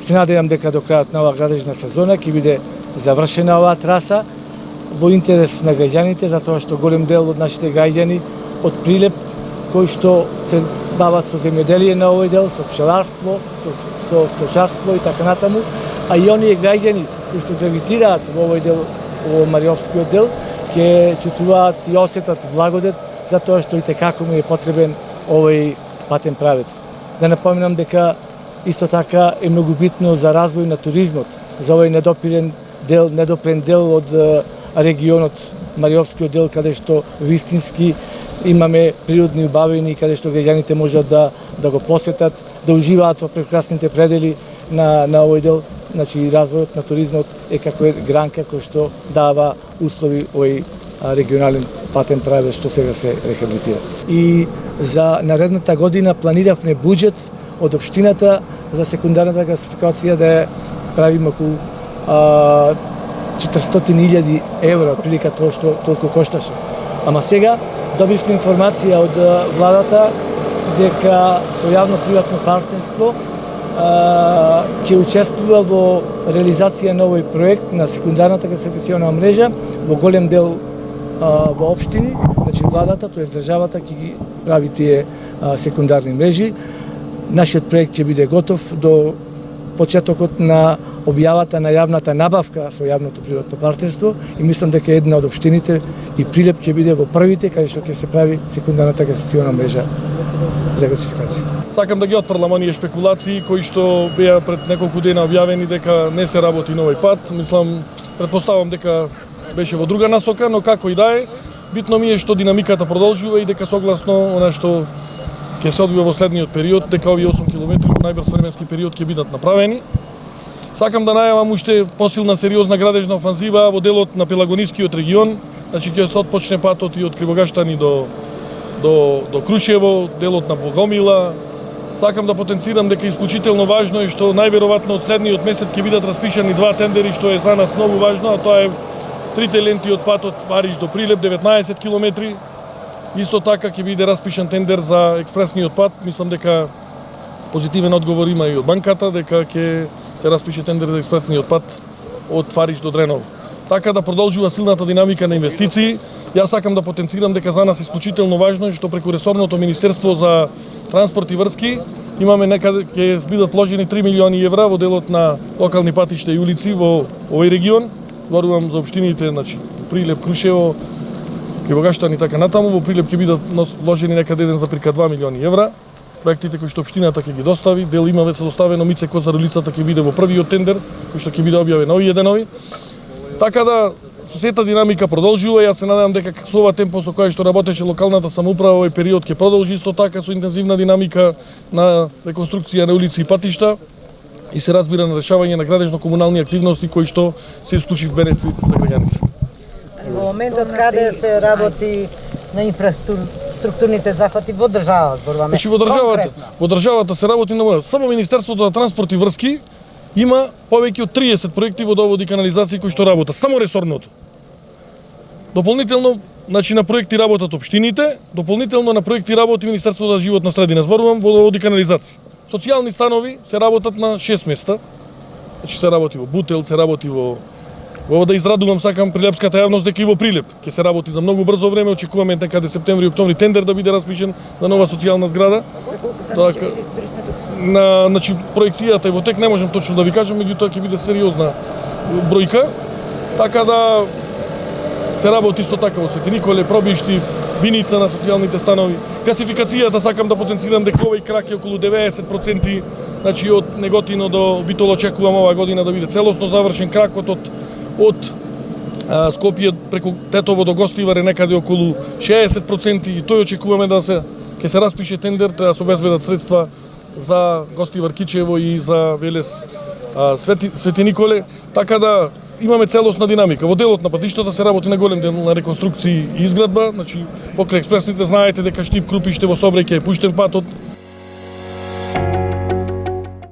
се надевам дека до крајот на оваа градежна сезона ќе биде завршена оваа траса во интерес на граѓаните, затоа што голем дел од нашите граѓани од Прилеп кои што се бават со земјоделие на овој дел, со пчеларство, со сточарство и така натаму, а и оние граѓани кои што гравитираат во овој дел, во Мариовскиот дел, ќе чувствуваат и осетат благодет затоа што и текако му е потребен овој патен правец. Да напомнам дека исто така е многу битно за развој на туризмот, за овој недопрен дел од регионот Мариовскиот дел, каде што вистински имаме природни убавини, каде што граѓаните можат да го посетат, да уживаат во прекрасните предели на овој дел. Значи, развојот на туризмот е како гранка кој што дава услови овој регионален патен правец што сега се рехабилитира. И за наредната година планиравме буџет од општината за секундарната гасификација да ја правиме околу 400.000 евро, прилика тоа што толку кошташе. Ама сега добивме информација од владата дека со јавно-приватно партнерство ќе учествува во реализација на овој проект на секундарната гасификациона мрежа во голем дел во општини, значи владата, тоест државата ќе ги прави тие секундарни мрежи. Нашиот проект ќе биде готов до почетокот на објавата на јавната набавка со јавното приватно партнерство и мислам дека една од општините и Прилеп ќе биде во првите каде што ќе се прави секундарната гасификациона мрежа за гасификација. Сакам да ги отфрлам оние шпекулации кои што беа пред неколку дена објавени дека не се работи на овој пат. Мислам, претпоставам дека беше во друга насока, но како и да е, битно ми е што динамиката продолжува и дека согласно она што ќе се одвива во следниот период, дека овие 8 километри во најбрз временски период ќе бидат направени. Сакам да најавам уште посилна сериозна градежна офанзива во делот на Пелагонискиот регион, значи ќе се отпочне патот и од Кривогаштани до Крушево, делот на Богомила. Сакам да потенцирам дека исклучително важно е што најверојатно од следниот месец ќе бидат распишани два тендери што е за нас многу важно, а тоа е трите ленти од патот Вариш до Прилеп 19 километри. Исто така ќе биде распишан тендер за експресниот пат. Мислам дека позитивен одговор има и од банката дека ќе се распише тендер за експресниот пат од Вариш до Дреново. Така да продолжува силната динамика на инвестиции. Јас сакам да потенцирам дека за нас е исклучително важно што преку ресорното Министерство за транспорт и врски имаме некаде ќе бидат вложени 3 милиони евра во делот на локални патишта и улици во овој регион. Говорувам за општините, значи Прилеп, Крушево, Кривогаштани и така натаму. Во Прилеп ќе бидат вложени некаде 1,2 милиони евра. Проектите кои што општината ќе ги достави, дел има веќе доставено, Мице Козар-Улицата ќе биде во првиот тендер, кој што ќе биде објавен овие денови. Така да со сета динамика продолжува. Јас се надевам дека со ова темпо со кое што работеше локалната самоуправа овој период ќе продолжи исто така со интензивна динамика на реконструкција на улици и патишта и се разбира на решавање на градежно-комунални активности кои што се исклучив бенефит за граѓаните. Во моментот каде се работи на инфраструктурните захвати во држава, зборуваме. Значи во државата се работи на само Министерството за транспорт и врски има повеќе од 30 проекти водоводи и канализации кои што работат, само ресорното. Дополнително, значи на проекти работат општините, дополнително на проекти работи Министерството за животна средина, зборувам водоводи и канализации. Социјални станови се работат на 6 места. Значи се работи во Бутел, се работи во да израдувам сакам прилепската јавност дека и во Прилеп ќе се работи за многу брзо време, очекуваме некаде септември-октомври тендер да биде распишен за нова социјална зграда. Така, значи проекцијата е во тек, не можам точно да ви кажам, меѓутоа ќе биде сериозна бројка. Така да се работи исто така во Свети Николе, Пробишти, Виница на социјалните станови. Гасификацијата сакам да потенцирам дека овој крак е околу 90%, значи од Неготино до Битол очекувам оваа година да биде целосно завршен. Кракот од Скопје преку Тетово до Гостивар е некаде околу 60% и тој очекуваме да ќе се распише тендер, треба да се обезбедат средства за Гостивар Кичево и за Велес Свети Николе, така да имаме целосна динамика. Во делот на патиштата се работи на голем дел на реконструкции и изградба, значи покрај експресните знаете дека Штип Крупиште во Собреќа е пуштен патот.